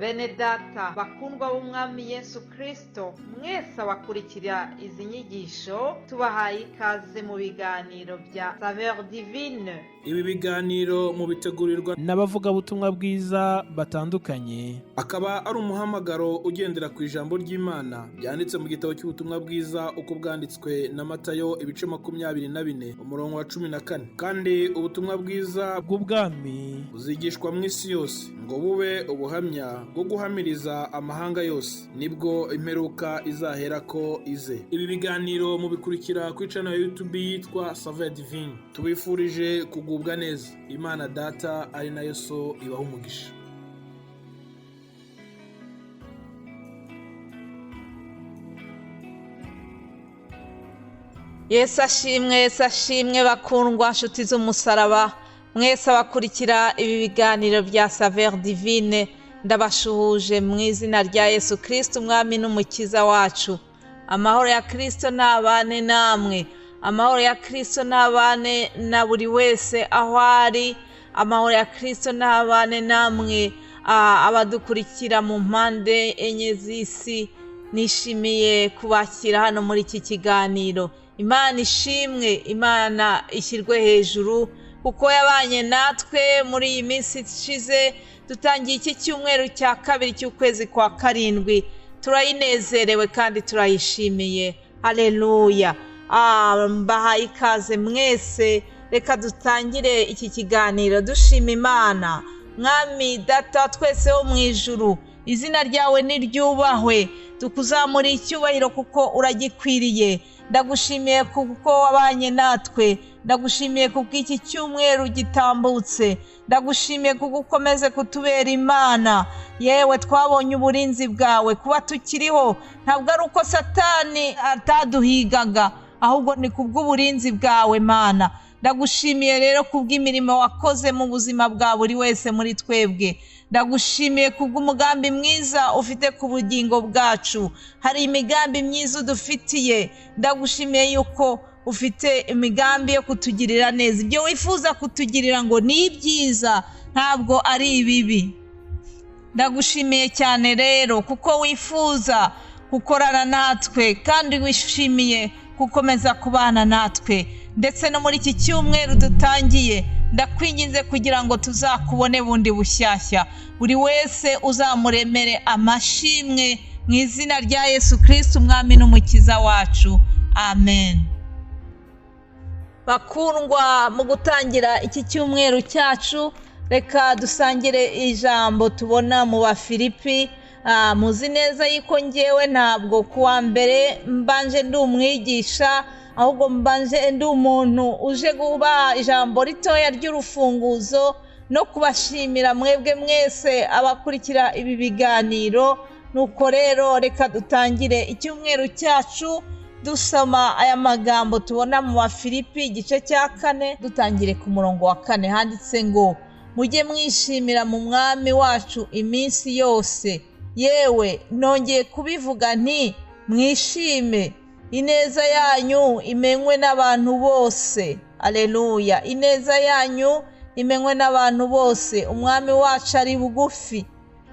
Bene data bakundwa b'umwami Yesu Kristo, mwese abakurikira izi nyigisho tubahaye ikaze mu biganiro bya Saveur Divine. Ibi biganiro mu bitegurirwa n'abavugabutumwa bwiza batandukanye, akaba ari umuhamagaro ugendera ku ijambo ry'Imana byanditse mu gitabo cy'ubutumwa bwiza uko bwanditswe na Matayo ibice 24 umurongo wa 14. Kandi ubutumwa bwiza bw'ubwami buzigishwa mu isi yose ngo bube ubuhamya bwo guhamiriza amahanga yose, nibwo imperuka izaherako ize. Ibi biganiro mubikurikira ku channel ya YouTube yitwa Saveur Divine. Tubifurije kugubwa neza. Imana Data ari nayo So ibaha umugisha. Yesu ashimwe bakundwa nshuti z'umusaraba, mwese abakurikira ibi biganiro bya Saveur Divine, ndabashuhuje mu izina rya Yesu Kristo umwami n'umukiza wacu. Amahoro ya Kristo nabane namwe, amahoro ya Kristo nabane na buri wese aho ari, amahoro ya Kristo nabane namwe abadukurikira mu mpande enye z'isi. Nishimiye kubakira hano muri iki kiganiro. Imana ishimwe, Imana ishyirwe hejuru kuko yabanye natwe muri iyi minsi ishize. Dutangiye iki cyumweru cya kabiri cy'ukwezi kwa karindwi, turayinezerewe kandi turayishimiye. Haleluya. Mbahaye ikaze mwese. Reka dutangire iki kiganiro dushima Imana. Mwami Data twese wo mu ijuru, izina ryawe niryubahwe, tukuzamura icyubahiro kuko uragikwiriye. Ndagushimiye kuko wabanye natwe, ndagushimiye kuko iki cyumweru gitambutse, ndagushimiye kuko ukomeze kutubera Imana. Yewe twabonye uburinzi bwawe, kuba tukiriho ntabwo ari uko Satani ataduhigaga, ahubwo ni kubw'uburinzi bwawe Mana. Ndagushimiye rero kubw'imirimo wakoze mu buzima bwa buri wese muri twebwe. Ndagushimiye kubw'umugambi mwiza ufite ku bugingo bwacu. Hari imigambi myiza udufitiye. Ndagushimiye yuko ufite imigambi yo kutugirira neza. Ibyo wifuza kutugirira ngo ni ibyiza, ntabwo ari ibibi. Ndagushimiye cyane rero kuko wifuza gukorana natwe kandi wishimiye gukomeza kubana natwe. Ndetse no muri iki cyumweru dutangiye, ndakwinginze kugira ngo tuzakubone bundi bushyashya. Buri wese uzamuremere amashimwe mu izina rya Yesu Kristo umwami n'umukiza wacu. Amen. Bakundwa, mu gutangira iki cyumweru cyacu, reka dusangire ijambo tubona mu Bafilipi. Muzi neza yuko ngewe ntabwo kuwa mbere mbanje ndi umwigisha, ahubwo mbanje ndi umuntu uje guha ijambo ritoya ry'urufunguzo no kubashimira mwebwe mwese abakurikira ibi biganiro. Nuko rero reka dutangire icyumweru cyacu dusoma aya magambo tubona mu Bafilipi igice cya 4, dutangire ku murongo wa 4. Handitse ngo mujye mwishimira mu mwami wacu iminsi yose. Yewe nongeye kubivuga nti mwishime. Ineza yanyu imenywe n'abantu bose. Aleluya. Ineza yanyu imenywe n'abantu bose. Umwami wacu ari bugufi.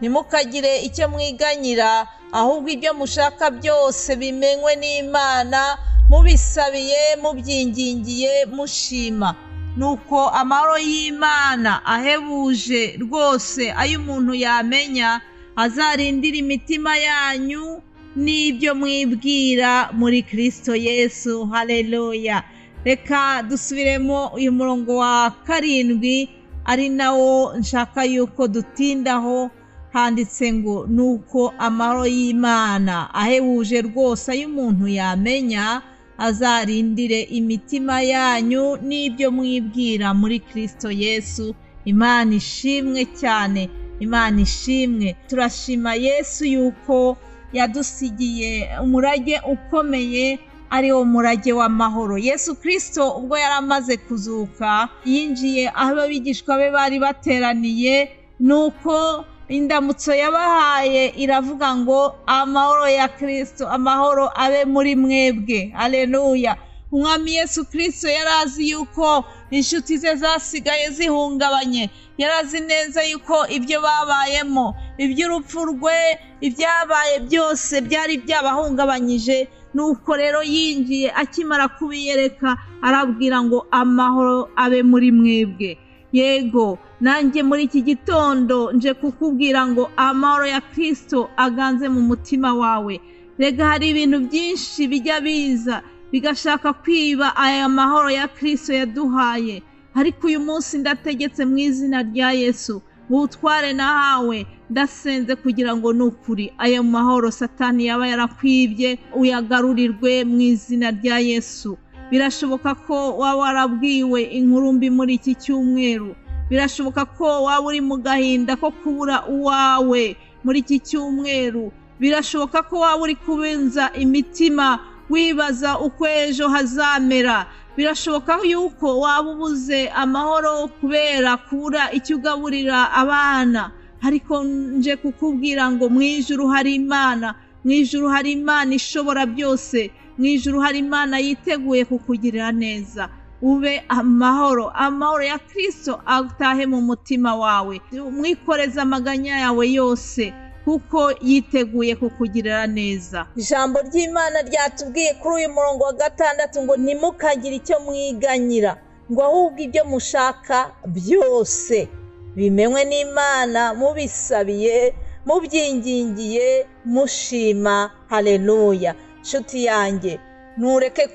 Ntimukagire icyo mwiganyira, ahubwo ibyo mushaka byose bimenywe n'Imana, mubisabiye mubyingingiye mushima. Nuko amahoro y'Imana ahebuje rwose ayo umuntu yamenya azarindira imitima yanyu n'ibyo mwibwira muri Kristo Yesu. Haleluya. Reka dusubiremo uyu murongo wa 7 ari nawo nshaka yuko dutindaho. Handitse ngo nuko amahoro y'Imana ahebuje rwose ayo umuntu yamenya azarindire imitima yanyu n'ibyo mwibwira muri Kristo Yesu. Imana ishimwe cyane, Imana ishimwe. Turashima Yesu yuko yadusigiye umurage ukomeye, ari wo murage w'amahoro. Yesu Kristo ubwo yaramaze kuzuka, yinjiye aho abigishwa be bari bateraniye, nuko indamutso yabahaye iravuga ngo amahoro ya Kristo, amahoro abe muri mwebwe. Haleluya. Umwami Yesu Kristo yarazi yuko inshuti ze zasigaye zihungabanye. Yarazi neza yuko ibyo babayemo, iby'urupfu rwe, ibyabaye byose byari byabahungabanyije. Nuko rero yinjiye, akimara kubiyereka arabwira ngo amahoro abe muri mwebwe. Yego, nanjye muri iki gitondo nje kukubwira ngo amahoro ya Kristo aganze mu mutima wawe. Rega hari ibintu byinshi bijya biza bigashaka kwiba aya mahoro ya Kristo yaduhaye, ariko uyu munsi ndategetse mu izina rya Yesu, ubutware nahawe ndasenze kugira ngo nukuri aya mahoro Satani yaba yarakwibye uyagarurirwe mu izina rya Yesu. Birashoboka ko waba warabwiwe inkuru mbi muri iki cyumweru, birashoboka ko waba uri mu gahinda ko kubura uwawe muri iki cyumweru, birashoboka ko waba uri kubenza imitima wibaza uko ejo hazamera, birashoboka yuko waba ubuze amahoro kubera kubura icyo ugaburira abana, ariko nje kukubwira ngo mu ijuru hari Imana, mu ijuru hari Imana ishobora byose, mu ijuru hari Imana yiteguye kukugirira neza. Ube amahoro, amahoro ya Kristo atahe mu mutima wawe. Mwikoreze amaganya yawe yose kuko yiteguye kukugirira neza. Ijambo ry'Imana ryatubwiye kuri uyu murongo wa 6 ngo ntimukagire icyo mwiganyira, ngo ahubwo ibyo mushaka byose bimenywe n'Imana mubisabiye, mubyingingiye, mushima. Haleluya. Nshuti yanjye, ntureke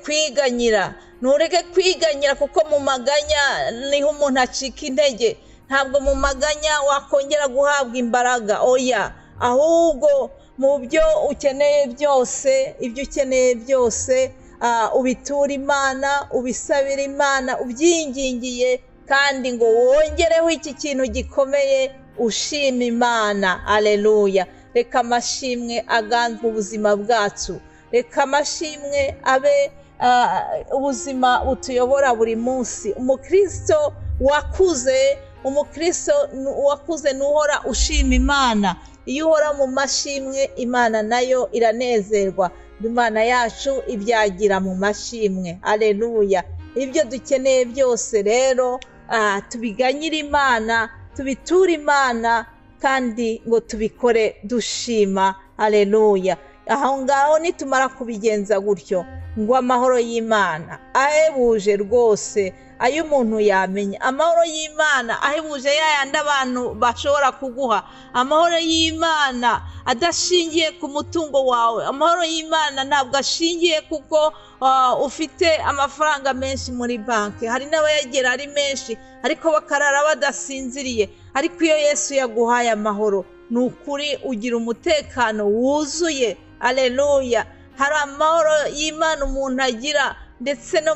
kwiganyira kuko mu maganya niho umuntu acika intege. Ntabwo mu maganya wakongera guhabwa imbaraga, oya, ahubwo mu byo ukeneye byose, ibyo ukeneye byose ubitura Imana, ubisabira Imana, ubyingingiye, kandi ngo wongereho iki kintu gikomeye, ushima Imana. Haleluya. Reka amashimwe aganze ubuzima bwacu, reka amashimwe abe ubuzima butuyobora buri munsi. Umukristo wakuze nuhora ushima Imana. Iyo uhora mu mashimwe, Imana nayo iranezerwa. Imana yacu ibyagira mu mashimwe. Haleluya. Ibyo dukeneye byose rero tubiganyira Imana, tubitura Imana, kandi ngo tubikore dushima. Haleluya. Aho ngaho nitumara kubigenza gutyo, ngo amahoro y'Imana ahebuje rwose ayo umuntu yamenya, amahoro y'Imana ahebuje yayandi abantu bashobora kuguha, amahoro y'Imana adashingiye ku mutungo wawe, amahoro y'Imana ntabwo ashingiye kuko ufite amafaranga menshi muri banki. Hari n'abayagera ari menshi ariko bakarara badasinziriye, ariko iyo Yesu yaguhaye amahoro, ni ukuri ugira umutekano wuzuye. Haleluya. Hari amahoro y'Imana umuntu agira ndetse no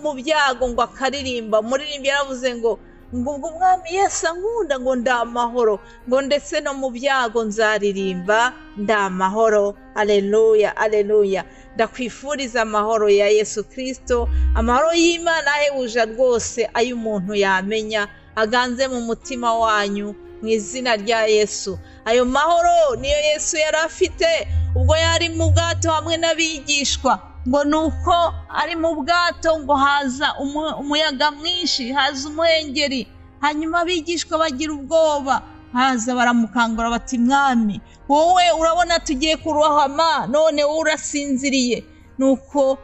mu byago ngo akaririmba. Umuririmbyi yaravuze ngo ubwo umwami Yesu ankunda ngo ndamahoro, ngo ndetse no mu byago nzaririmba ndamahoro. Haleluya. Haleluya. Ndakwifuriza amahoro ya Yesu Kristo, amahoro y'Imana ahebuje rwose ayo umuntu yamenya, aganze mu mutima wanyu mu izina rya Yesu. Ayo mahoro niyo Yesu yari afite ubwo yari mu bwato hamwe n'abigishwa, ngo nuko ari mu bwato ngo haza umuyaga mwinshi, haza umuhengeri, hanyuma abigishwa bagira ubwoba, haza baramukangura bati mwami, wowe urabona tugiye kurohama, none wowe urasinziriye. Nuko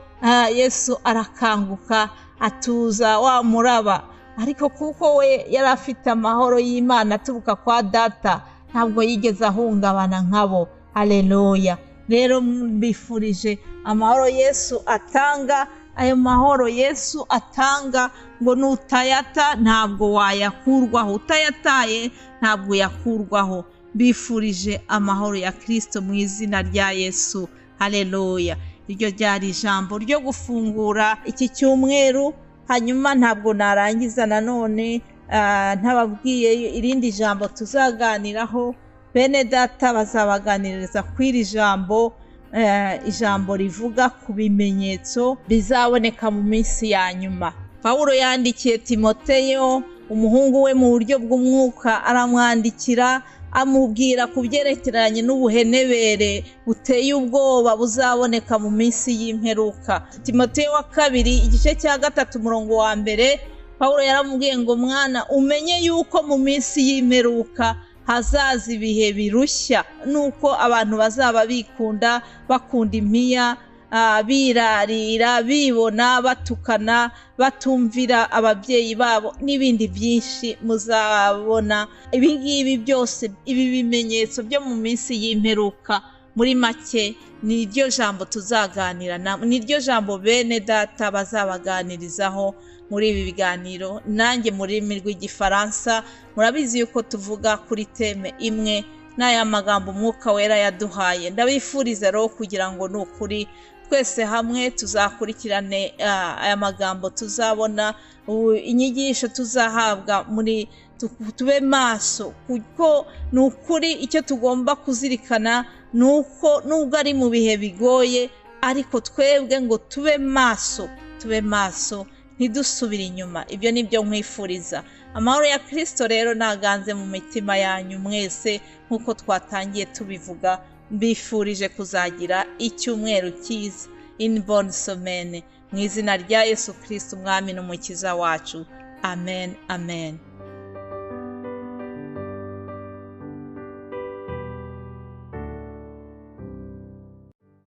Yesu arakanguka atuza wa muraba, ariko kuko we yari afite amahoro y'Imana aturuka kwa Data, ntabwo yigeze ahungabana nkabo. Haleluya. Rero mbifurije amahoro Yesu atanga, ayo mahoro Yesu atanga ngo nutayata ntabwo wayakurwaho, utayataye ntabwo yakurwaho. Mbifurije amahoro ya Kristo mu izina rya Yesu. Haleluya. Iryo ryari ijambo ryo gufungura iki cyumweru, hanyuma ntabwo narangiza nanone ntababwiye irindi jambo tuzaganiraho. Bene data bazabaganiriza kw'iri jambo, ijambo rivuga ku bimenyetso bizaboneka mu minsi ya nyuma. Pawulo yandikiye Timoteyo, umuhungu we mu buryo bw'umwuka, aramwandikira amubwira ku byerekeranye n'ubuhenebere buteye ubwoba buzaboneka mu minsi y'imperuka. Timoteyo wa 2 igice cya 3 umurongo wa 1 Pawulo yaramubwiye ngo mwana umenye yuko mu minsi y'imperuka hazaza ibihe birushya, nuko abantu bazaba bikunda, bakunda impiya, birarira, bibona, batukana, batumvira ababyeyi babo n'ibindi byinshi muzabona. Ibi ngibi byose, ibi bimenyetso byo mu minsi y'imperuka, muri make ni ryo jambo tuzaganira, ni ryo jambo bene data bazabaganirizaho muri ibi biganiro. Nanjye mu rurimi rw'igifaransa murabizi yuko tuvuga kuri teme imwe n'aya magambo Umwuka Wera yaduhaye. Ndabifuriza rero kugira ngo n'ukuri twese hamwe tuzakurikirane aya magambo, tuzabona inyigisho tuzahabwa, muri tube maso, kuko n'ukuri icyo tugomba kuzirikana nuko nubwo ari mu bihe bigoye, ariko twebwe ngo tube maso ntidusubire inyuma. Ibyo nibyo nkwifuriza. Amahoro ya Kristo rero naganze mu mitima yanyu mwese, nk'uko twatangiye tubivuga. Mbifurije kuzagira icyumweru cyiza, une bonne semaine, mu izina rya Yesu Kristo umwami n'umukiza wacu. Amen, amen.